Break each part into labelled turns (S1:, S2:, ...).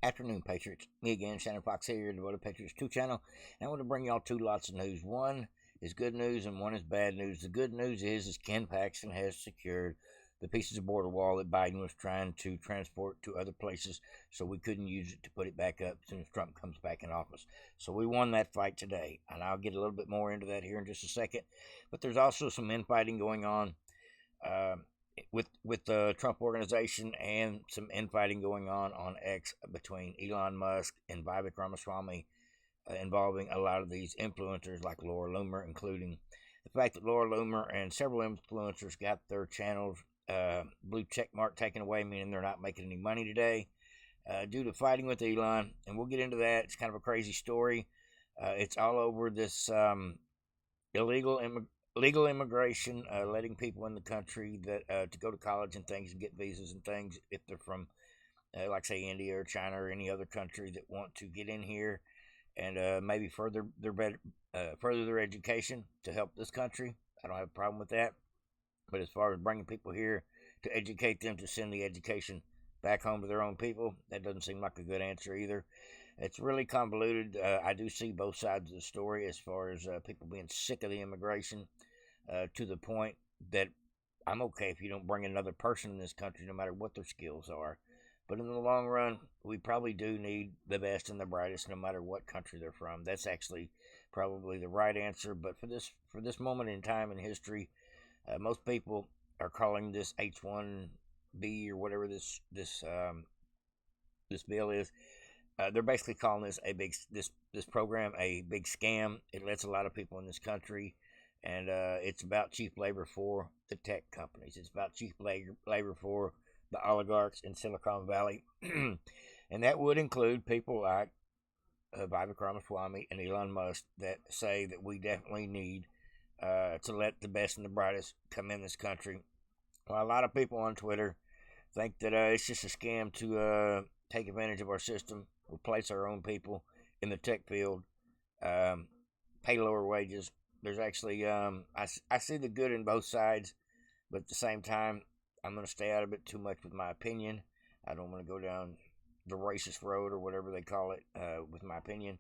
S1: Afternoon, Patriots. Me again, Shannon Fox here, Devoted Patriots 2 channel. And I want to bring y'all two lots of news. One is good news and one is bad news. The good news is Ken Paxton has secured the pieces of border wall that Biden was trying to transport to other places, so we couldn't use it to put it back up as soon as Trump comes back in office. So we won that fight today, and I'll get a little bit more into that here in just a second. But there's also some infighting going on with the Trump organization, and some infighting going on X between Elon Musk and Vivek Ramaswamy, involving a lot of these influencers like Laura Loomer, including the fact that Laura Loomer and several influencers got their channels blue check mark taken away, meaning they're not making any money today due to fighting with Elon. And we'll get into that. It's kind of a crazy story. It's all over this illegal immigration, letting people in the country that to go to college and things and get visas and things if they're from, like say India or China or any other country that want to get in here and maybe further their education to help this country. I don't have a problem with that. But as far as bringing people here to educate them to send the education back home to their own people, that doesn't seem like a good answer either. It's really convoluted. I do see both sides of the story as far as people being sick of the immigration to the point that I'm okay if you don't bring another person in this country, no matter what their skills are. But in the long run, we probably do need the best and the brightest, no matter what country they're from. That's actually probably the right answer. But for this moment in time in history, most people are calling this H-1B or whatever this bill is. They're basically calling this program a big scam. It lets a lot of people in this country, and it's about cheap labor for the tech companies. It's about cheap labor for the oligarchs in Silicon Valley, and that would include people like Vivek Ramaswamy and Elon Musk that say that we definitely need to let the best and the brightest come in this country. Well, a lot of people on Twitter think that it's just a scam to take advantage of our system, replace our own people in the tech field, pay lower wages. There's actually, I see the good in both sides, but at the same time, I'm going to stay out of it too much with my opinion. I don't want to go down the racist road or whatever they call it with my opinion.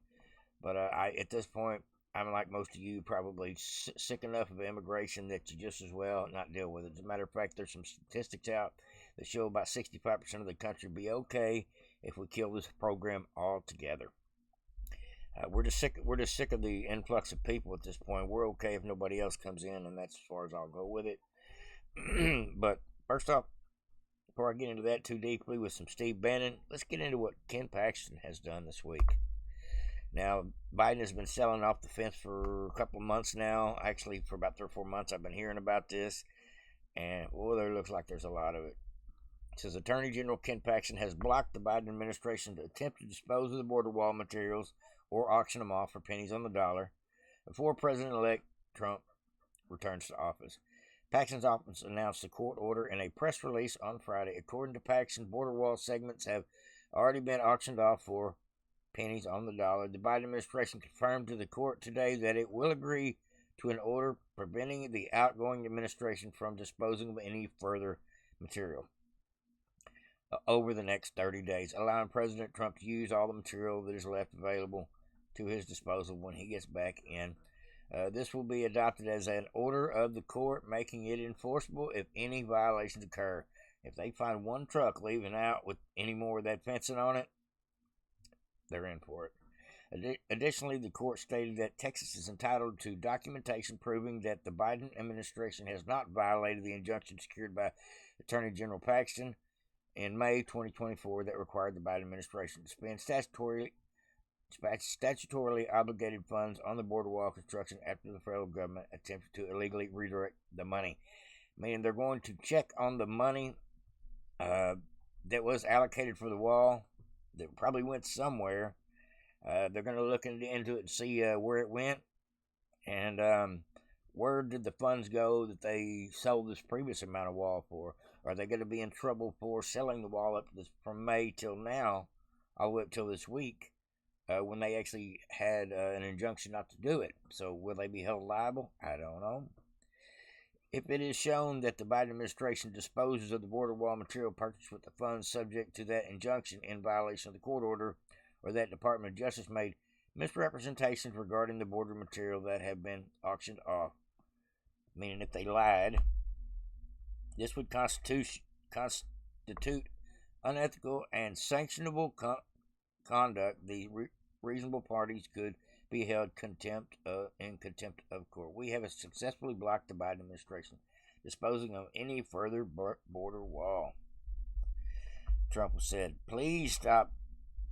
S1: But at this point, I'm like most of you, probably sick enough of immigration that you just as well not deal with it. As a matter of fact, there's some statistics out that show about 65% of the country be okay if we kill this program altogether. We're just sick of the influx of people at this point. We're okay if nobody else comes in, and that's as far as I'll go with it. But first off, before I get into that too deeply with some Steve Bannon, let's get into what Ken Paxton has done this week. Now, Biden has been selling off the fence for a couple of months now. Actually, for about 3 or 4 months, I've been hearing about this. And, well, there looks like there's a lot of it. It says Attorney General Ken Paxton has blocked the Biden administration to attempt to dispose of the border wall materials or auction them off for pennies on the dollar before President-elect Trump returns to office. Paxton's office announced the court order in a press release on Friday. According to Paxton, border wall segments have already been auctioned off for pennies on the dollar. The Biden administration confirmed to the court today that it will agree to an order preventing the outgoing administration from disposing of any further material over the next 30 days, allowing President Trump to use all the material that is left available to his disposal when he gets back in. This will be adopted as an order of the court, making it enforceable if any violations occur. If they find one truck leaving out with any more of that fencing on it, they're in for it. Additionally, the court stated that Texas is entitled to documentation proving that the Biden administration has not violated the injunction secured by Attorney General Paxton in May 2024 that required the Biden administration to spend statutorily obligated funds on the border wall construction after the federal government attempted to illegally redirect the money. Meaning they're going to check on the money that was allocated for the wall that probably went somewhere. They're going to look into it and see where it went, and where did the funds go that they sold this previous amount of wall for? Are they going to be in trouble for selling the wall up from May till now, all the way up till this week, when they actually had an injunction not to do it? So will they be held liable? I don't know. If it is shown that the Biden administration disposes of the border wall material purchased with the funds subject to that injunction in violation of the court order, or that Department of Justice made misrepresentations regarding the border material that have been auctioned off, meaning if they lied, this would constitute unethical and sanctionable conduct. The reasonable parties could be held in contempt of court. We have successfully blocked the Biden administration disposing of any further border wall. Trump said, please, Joe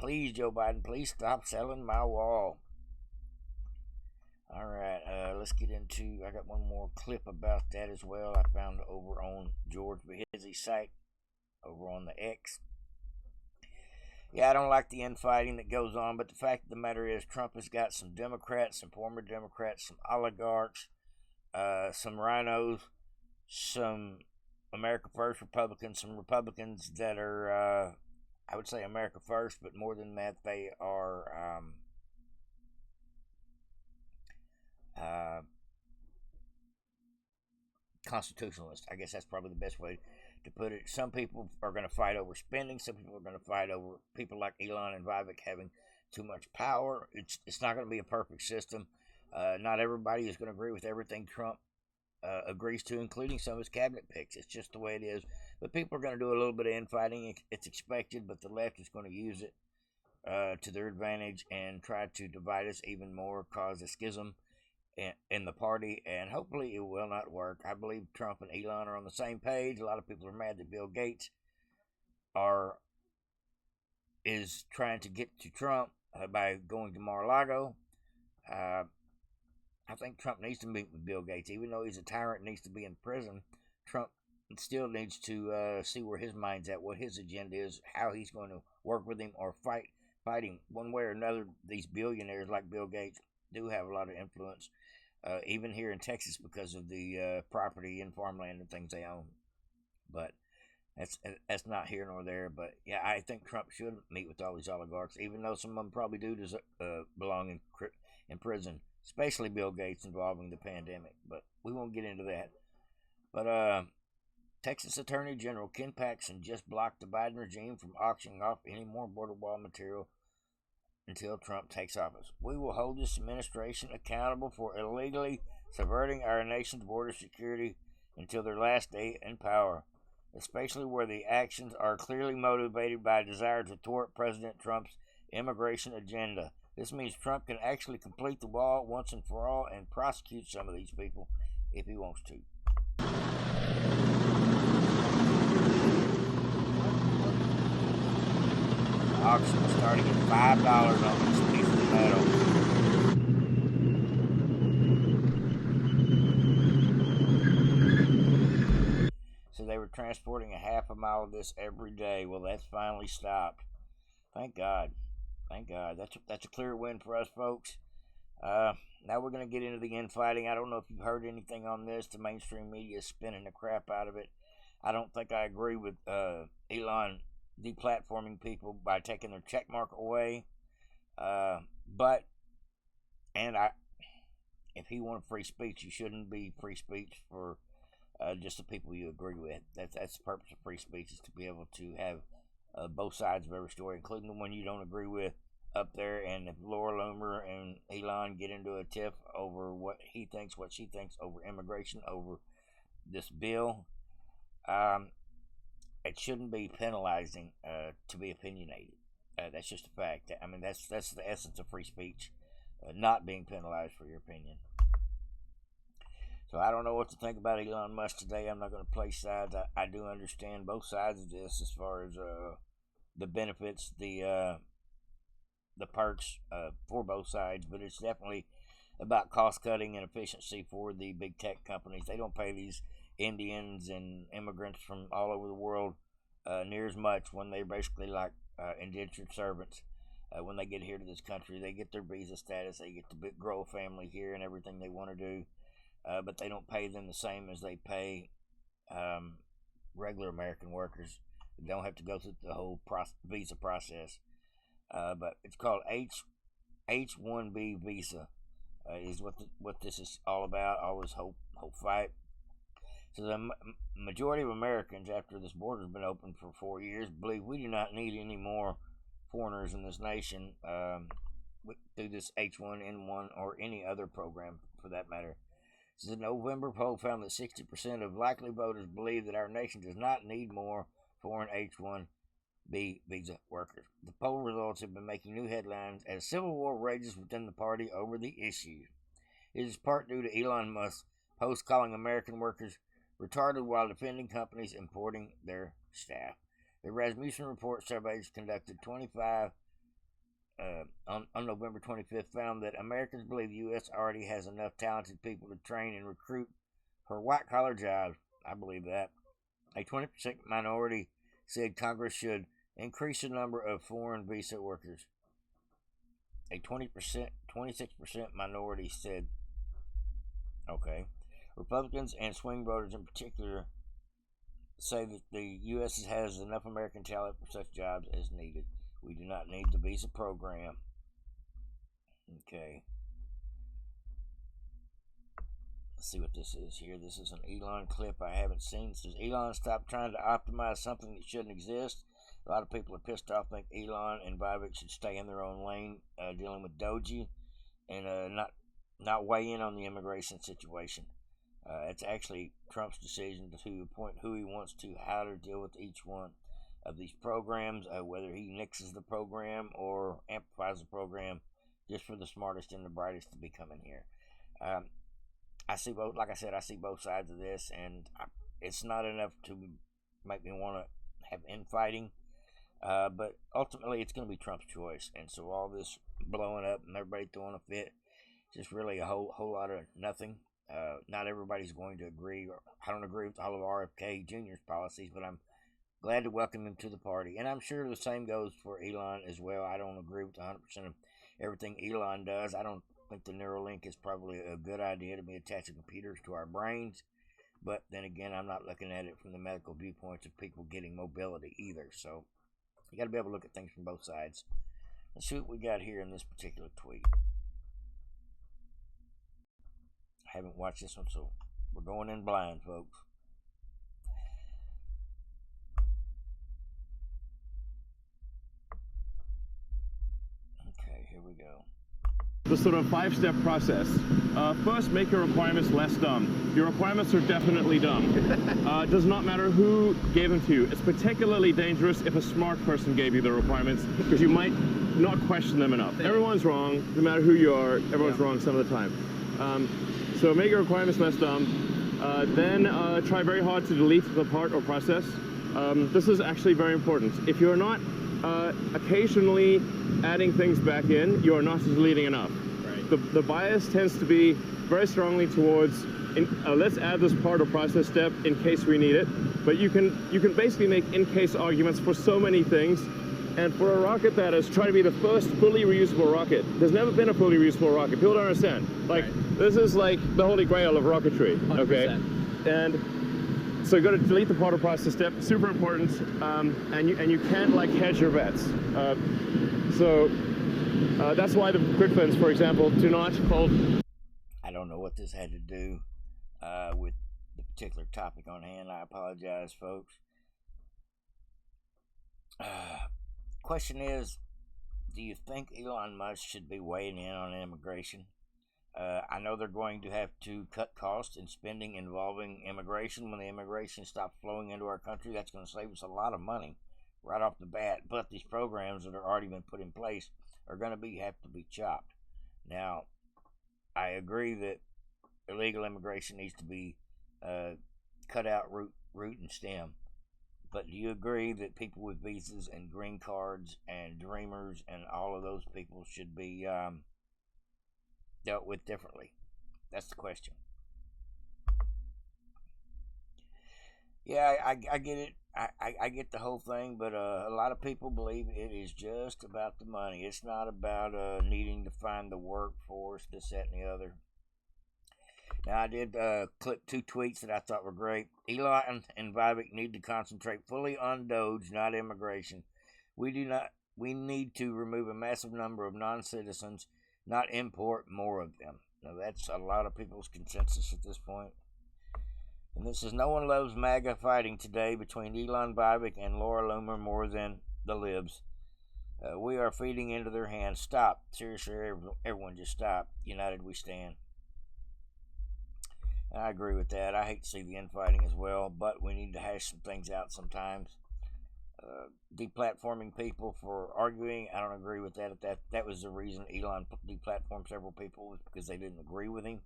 S1: Biden, please stop selling my wall. All right, let's get into, I got one more clip about that as well. I found it over on George Behizzy's site over on the X. Yeah, I don't like the infighting that goes on, but the fact of the matter is Trump has got some Democrats, some former Democrats, some oligarchs, some rhinos, some America First Republicans, some Republicans that are, I would say America First, but more than that, they are constitutionalists. I guess that's probably the best way to put it. Some people are going to fight over spending. Some people are going to fight over people like Elon and Vivek having too much power. It's not going to be a perfect system. Not everybody is going to agree with everything Trump agrees to, including some of his cabinet picks. It's just the way it is. But people are going to do a little bit of infighting. It's expected, but the left is going to use it to their advantage and try to divide us even more, cause a schism in the party, and hopefully it will not work. I believe Trump and Elon are on the same page. A lot of people are mad that Bill Gates is trying to get to Trump by going to Mar-a-Lago. I think Trump needs to meet with Bill Gates. Even though he's a tyrant and needs to be in prison, Trump still needs to see where his mind's at, what his agenda is, how he's going to work with him or fight him one way or another. These billionaires like Bill Gates do have a lot of influence, even here in Texas, because of the property and farmland and things they own. But that's not here nor there. But yeah, I think Trump should meet with all these oligarchs, even though some of them probably do belong in prison, especially Bill Gates involving the pandemic. But we won't get into that. But Texas Attorney General Ken Paxton just blocked the Biden regime from auctioning off any more border wall material until Trump takes office. We will hold this administration accountable for illegally subverting our nation's border security until their last day in power, especially where the actions are clearly motivated by a desire to thwart President Trump's immigration agenda. This means Trump can actually complete the wall once and for all and prosecute some of these people if he wants to. Auction was starting at $5 on this piece of metal. So they were transporting a half a mile of this every day. Well, that's finally stopped. Thank God. Thank God. That's a clear win for us, folks. Now we're going to get into the infighting. I don't know if you've heard anything on this. The mainstream media is spinning the crap out of it. I don't think I agree with Elon deplatforming people by taking their check mark away. If he wanted free speech, you shouldn't be free speech for just the people you agree with. That's the purpose of free speech, is to be able to have both sides of every story, including the one you don't agree with, up there. And if Laura Loomer and Elon get into a tiff over what he thinks, what she thinks, over immigration, over this bill, it shouldn't be penalizing to be opinionated. That's just a fact. I mean, that's the essence of free speech, not being penalized for your opinion. So I don't know what to think about Elon Musk today. I'm not going to play sides. I do understand both sides of this as far as the benefits, the perks for both sides, but it's definitely about cost cutting and efficiency for the big tech companies. They don't pay these Indians and immigrants from all over the world near as much when they're basically like indentured servants. When they get here to this country, they get their visa status, they get to grow a family here and everything they want to do, but they don't pay them the same as they pay regular American workers. They don't have to go through the whole visa process. But it's called H-1B visa is what this is all about. All this whole fight. So the majority of Americans, after this border has been open for 4 years, believe we do not need any more foreigners in this nation through this H1N1 or any other program for that matter. The November poll found that 60% of likely voters believe that our nation does not need more foreign H-1B visa workers. The poll results have been making new headlines as civil war rages within the party over the issue. It is part due to Elon Musk's post calling American workers retarded while defending companies importing their staff. The Rasmussen Report surveys conducted 25 on November 25th found that Americans believe the U.S. already has enough talented people to train and recruit for white-collar jobs. I believe that. A 20% minority said Congress should increase the number of foreign visa workers. A 26% minority said, okay. Republicans and swing voters in particular say that the U.S. has enough American talent for such jobs as needed. We do not need the visa program. Okay. Let's see what this is here. This is an Elon clip I haven't seen. It says Elon stopped trying to optimize something that shouldn't exist. A lot of people are pissed off, think Elon and Vivek should stay in their own lane dealing with Doji and not weigh in on the immigration situation. It's actually Trump's decision to appoint who he wants to, how to deal with each one of these programs, whether he nixes the program or amplifies the program just for the smartest and the brightest to be coming here. I see both, like I said, I see both sides of this, and it's not enough to make me want to have infighting, but ultimately it's going to be Trump's choice, and so all this blowing up and everybody throwing a fit, just really a whole lot of nothing. Not everybody's going to agree, or I don't agree with all of RFK Jr.'s policies, but I'm glad to welcome him to the party. And I'm sure the same goes for Elon as well. I don't agree with 100% of everything Elon does. I don't think the Neuralink is probably a good idea to be attaching computers to our brains. But then again, I'm not looking at it from the medical viewpoints of people getting mobility either. So you got to be able to look at things from both sides. Let's see what we got here in this particular tweet. I haven't watched this one, so we're going in blind, folks. Okay, here we go.
S2: The sort of 5-step process. First, make your requirements less dumb. Your requirements are definitely dumb. It does not matter who gave them to you. It's particularly dangerous if a smart person gave you the requirements, because you might not question them enough. Everyone's wrong, no matter who you are, everyone's wrong some of the time. So make your requirements less dumb. Then try very hard to delete the part or process. This is actually very important. If you're not occasionally adding things back in, you are not deleting enough. Right. The bias tends to be very strongly towards let's add this part or process step in case we need it. But you can basically make in-case arguments for so many things. And for a rocket that is trying to be the first fully reusable rocket, there's never been a fully reusable rocket. People don't understand. Like, This is like the holy grail of rocketry, 100%. Okay? And so you got to delete the part or process step, super important, and you can't like hedge your bets. So that's why the quick fins, for example, do not fold.
S1: I don't know what this had to do with the particular topic on hand. I apologize, folks. Question is, do you think Elon Musk should be weighing in on immigration? I know they're going to have to cut costs and spending involving immigration. When the immigration stops flowing into our country, that's going to save us a lot of money right off the bat. But these programs that are already been put in place are going to have to be chopped. Now, I agree that illegal immigration needs to be cut out root and stem. But do you agree that people with visas and green cards and dreamers and all of those people should be dealt with differently? That's the question. Yeah, I get it. I get the whole thing, but a lot of people believe it is just about the money. It's not about needing to find the workforce, this, that, and the other. Now, I did clip 2 tweets that I thought were great. Elon and Vivek need to concentrate fully on Doge, not immigration. We need to remove a massive number of non-citizens, not import more of them. Now, that's a lot of people's consensus at this point. And this is no one loves MAGA fighting today between Elon Vivek and Laura Loomer more than the libs. We are feeding into their hands. Stop. Seriously, everyone just stop. United we stand. And I agree with that. I hate to see the infighting as well, but we need to hash some things out sometimes. Deplatforming people for arguing, I don't agree with that. That was the reason Elon deplatformed several people, was because they didn't agree with him.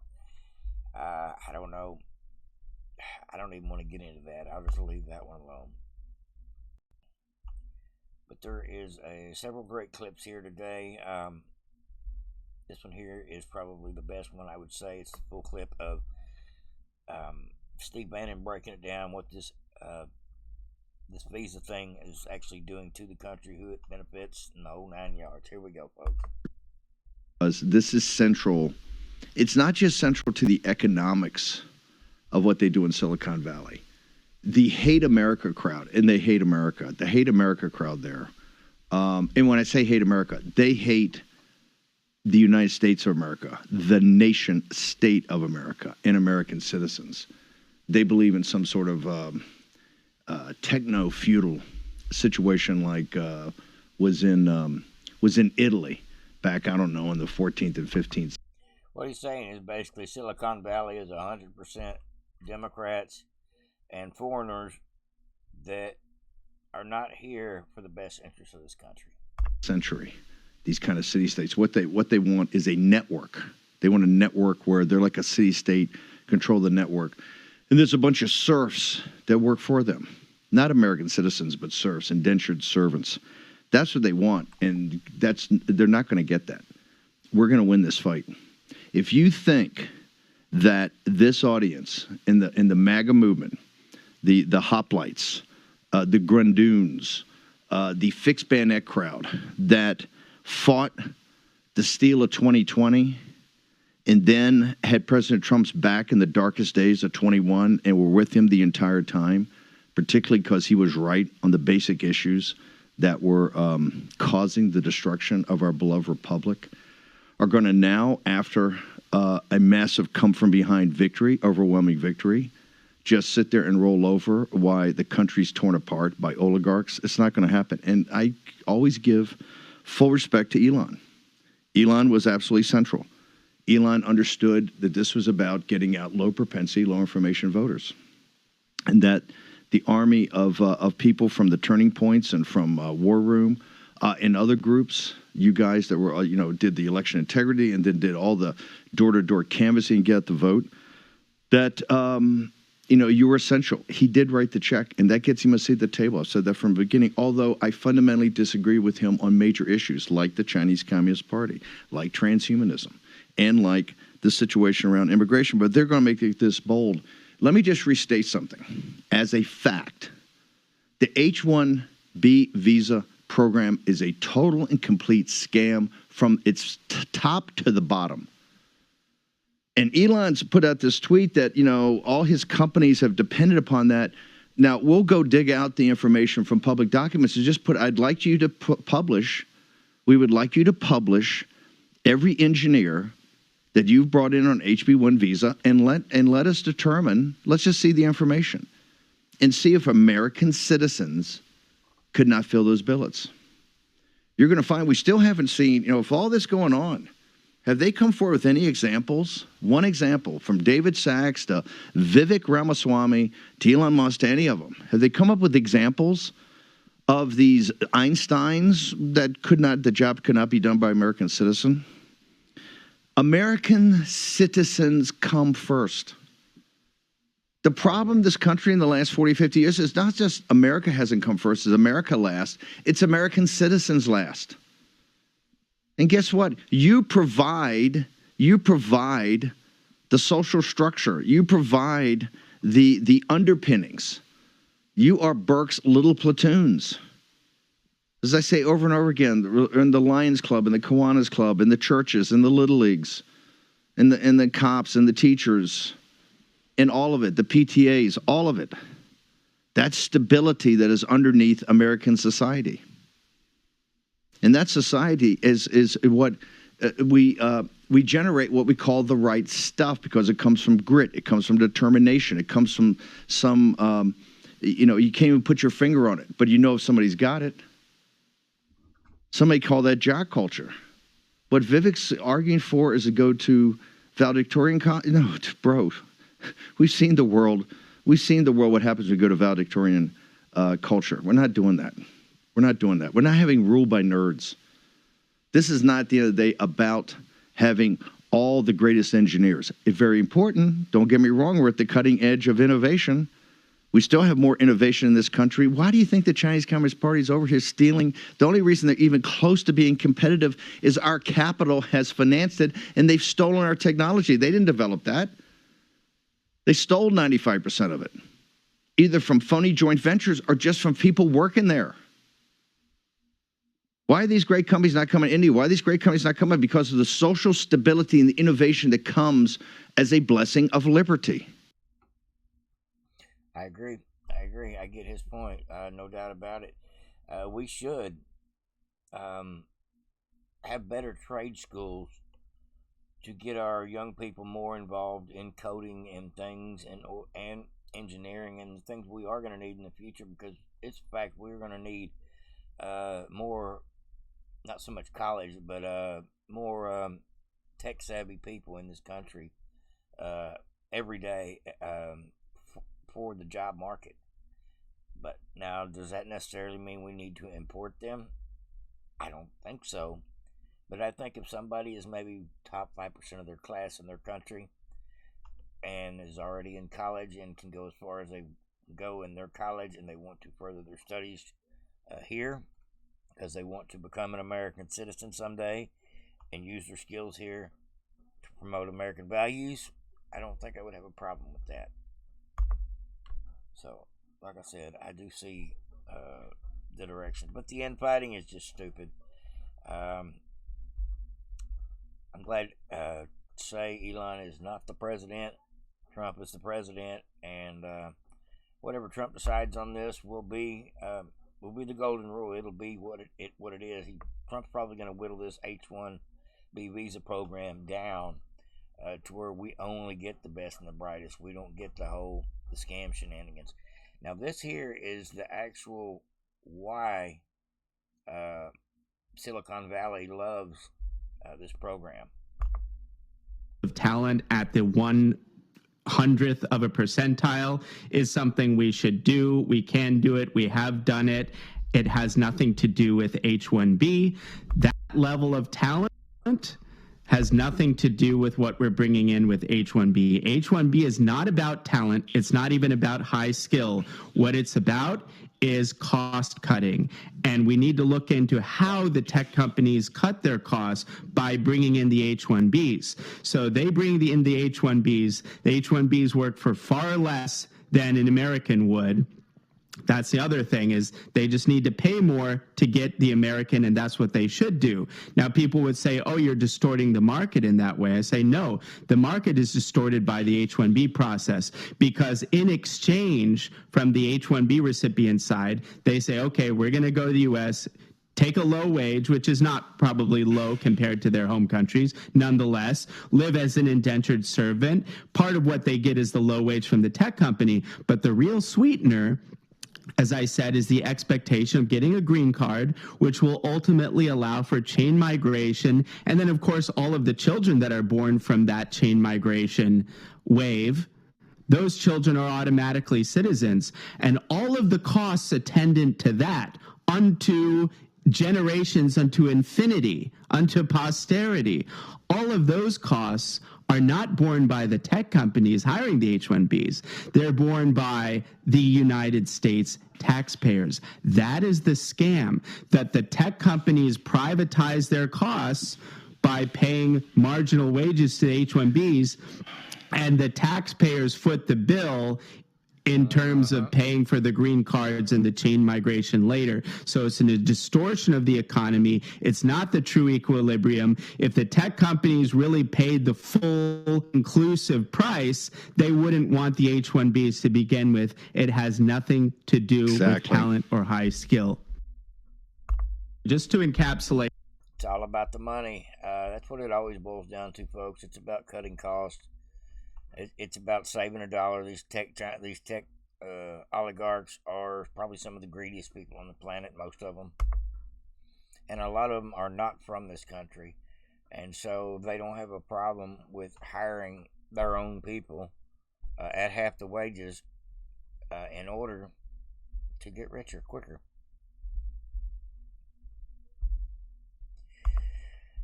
S1: I don't know. I don't even want to get into that. I'll just leave that one alone. But there is several great clips here today. This one here is probably the best one, I would say. It's the full clip of Steve Bannon breaking it down, what this visa thing is actually doing to the country, who it benefits, and the whole 9 yards. Here we go, folks.
S3: This is central. It's not just central to the economics of what they do in Silicon Valley. The hate America crowd, and they hate America, the hate America crowd there. And when I say hate America, they hate the United States of America, the nation state of America, and American citizens. They believe in some sort of techno-feudal situation like was in Italy back, I don't know, in the 14th and 15th.
S1: What he's saying is basically Silicon Valley is 100% Democrats and foreigners that are not here for the best interest of this country.
S3: Century, these kind of city-states, what they want is a network. They want a network where they're like a city-state, control the network. And there's a bunch of serfs that work for them. Not American citizens, but serfs, indentured servants. That's what they want, and they're not going to get that. We're going to win this fight. If you think that this audience in the MAGA movement, the hoplites, the Grundoons, the fixed bayonet crowd that fought the steal of 2020 and then had President Trump's back in the darkest days of 21 and were with him the entire time, particularly because he was right on the basic issues that were causing the destruction of our beloved republic, are going to now, after a massive come-from-behind victory, overwhelming victory, just sit there and roll over while the country's torn apart by oligarchs. It's not going to happen. And I always give full respect to Elon. Elon was absolutely central. Elon understood that this was about getting out low-propensity, low-information voters, and that the army of people from the Turning Points and from War Room and other groups, you guys that were, did the election integrity and then did all the door-to-door canvassing and get the vote, that, you were essential. He did write the check, and that gets him a seat at the table. I've said that from the beginning, although I fundamentally disagree with him on major issues like the Chinese Communist Party, like transhumanism, and like the situation around immigration. But they're going to make this bold. Let me just restate something. As a fact, the H-1B visa program is a total and complete scam from its top to the bottom. And Elon's put out this tweet that, all his companies have depended upon that. Now, we'll go dig out the information from public documents and just I'd like you to publish, we would like you to publish every engineer that you've brought in on HB1 visa and let us determine, let's just see the information and see if American citizens could not fill those billets. You're going to find we still haven't seen, if all this going on, have they come forward with any examples? One example, from David Sachs to Vivek Ramaswamy to Elon Musk to any of them. Have they come up with examples of these Einsteins that the job could not be done by American citizen? American citizens come first. The problem this country in the last 40, 50 years is not just America hasn't come first, it's America last, it's American citizens last. And guess what? You provide the social structure. You provide the underpinnings. You are Burke's little platoons. As I say over and over again, in the Lions Club, and the Kiwanis Club, and the churches, and the Little Leagues, and the cops, and the teachers, and all of it, the PTAs, all of it. That's stability that is underneath American society. And that society is what we we generate what we call the right stuff because it comes from grit, it comes from determination, it comes from some, you can't even put your finger on it, but you know if somebody's got it. Somebody call that jock culture. What Vivek's arguing for is to go to valedictorian no, bro. We've seen the world. We've seen the world. What happens when we go to valedictorian culture? We're not doing that. We're not doing that. We're not having ruled by nerds. This is not, at the end of the day, about having all the greatest engineers. It's very important. Don't get me wrong. We're at the cutting edge of innovation. We still have more innovation in this country. Why do you think the Chinese Communist Party is over here stealing? The only reason they're even close to being competitive is our capital has financed it, and they've stolen our technology. They didn't develop that. They stole 95% of it, either from phony joint ventures or just from people working there. Why are these great companies not coming to India? Why are these great companies not coming? Because of the social stability and the innovation that comes as a blessing of liberty.
S1: I agree. I get his point. No doubt about it. We should have better trade schools to get our young people more involved in coding and things and engineering and the things we are going to need in the future, because it's a fact we're going to need more, not so much college, but more tech savvy people in this country every day for the job market. But now, does that necessarily mean we need to import them? I don't think so. But I think if somebody is maybe top 5% of their class in their country and is already in college and can go as far as they go in their college, and they want to further their studies here because they want to become an American citizen someday and use their skills here to promote American values, I don't think I would have a problem with that. So, like I said, I do see the direction. But the infighting is just stupid. I'm glad to say Elon is not the president. Trump is the president. And whatever Trump decides on this will be the golden rule. It'll be what it is. Trump's probably going to whittle this H-1B visa program down to where we only get the best and the brightest. We don't get the scam shenanigans. Now, this here is the actual why Silicon Valley loves this program.
S4: Of talent at the 1/100th of a percentile is something we should do. We can do it. We have done it. It has nothing to do with H-1B. That level of talent has nothing to do with what we're bringing in with H-1B. H-1B is not about talent. It's not even about high skill. What it's about is cost cutting. And we need to look into how the tech companies cut their costs by bringing in the H-1Bs. So they bring in the H-1Bs. The H-1Bs work for far less than an American would. That's the other thing, is they just need to pay more to get the American, and that's what they should do. Now, people would say, oh, you're distorting the market in that way. I say, no, the market is distorted by the H-1B process, because in exchange from the H-1B recipient side, they say, okay, we're going to go to the U.S., take a low wage, which is not probably low compared to their home countries, nonetheless, live as an indentured servant. Part of what they get is the low wage from the tech company, but the real sweetener, as I said, is the expectation of getting a green card, which will ultimately allow for chain migration. And then, of course, all of the children that are born from that chain migration wave, those children are automatically citizens. And all of the costs attendant to that, unto generations, unto infinity, unto posterity, all of those costs are not borne by the tech companies hiring the H-1Bs. They're borne by the United States taxpayers. That is the scam, that the tech companies privatize their costs by paying marginal wages to the H-1Bs, and the taxpayers foot the bill in terms of paying for the green cards and the chain migration later. So it's a distortion of the economy. It's not the true equilibrium. If the tech companies really paid the full inclusive price, they wouldn't want the H-1Bs to begin with. It has nothing to do with talent or high skill. Just to encapsulate.
S1: It's all about the money. That's what it always boils down to, folks. It's about cutting costs. It's about saving a dollar. These tech oligarchs are probably some of the greediest people on the planet, most of them. And a lot of them are not from this country. And so they don't have a problem with hiring their own people at half the wages in order to get richer quicker.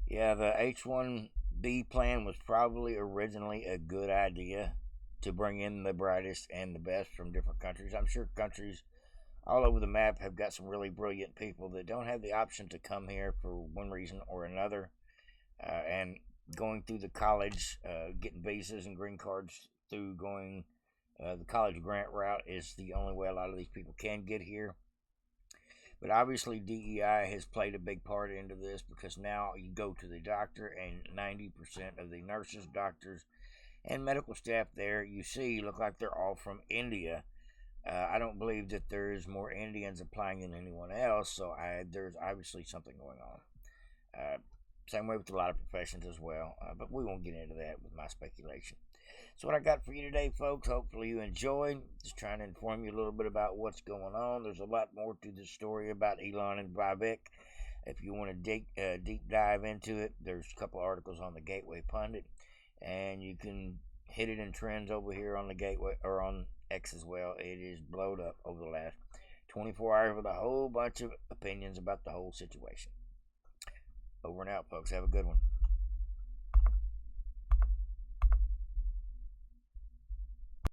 S1: Yeah, the H-1B plan was probably originally a good idea to bring in the brightest and the best from different countries. I'm sure countries all over the map have got some really brilliant people that don't have the option to come here for one reason or another. And going through the college, getting visas and green cards through going the college grant route is the only way a lot of these people can get here. But obviously DEI has played a big part into this, because now you go to the doctor and 90% of the nurses, doctors, and medical staff there you see look like they're all from India. I don't believe that there's more Indians applying than anyone else, so there's obviously something going on. Same way with a lot of professions as well, but we won't get into that with my speculation. So what I got for you today, folks, hopefully you enjoyed. Just trying to inform you a little bit about what's going on. There's a lot more to the story about Elon and Vivek. If you want to deep dive into it, there's a couple articles on the Gateway Pundit, and you can hit it in trends over here on the Gateway, or on X as well. It is blowed up over the last 24 hours with a whole bunch of opinions about the whole situation. Over and out, folks. Have a good one.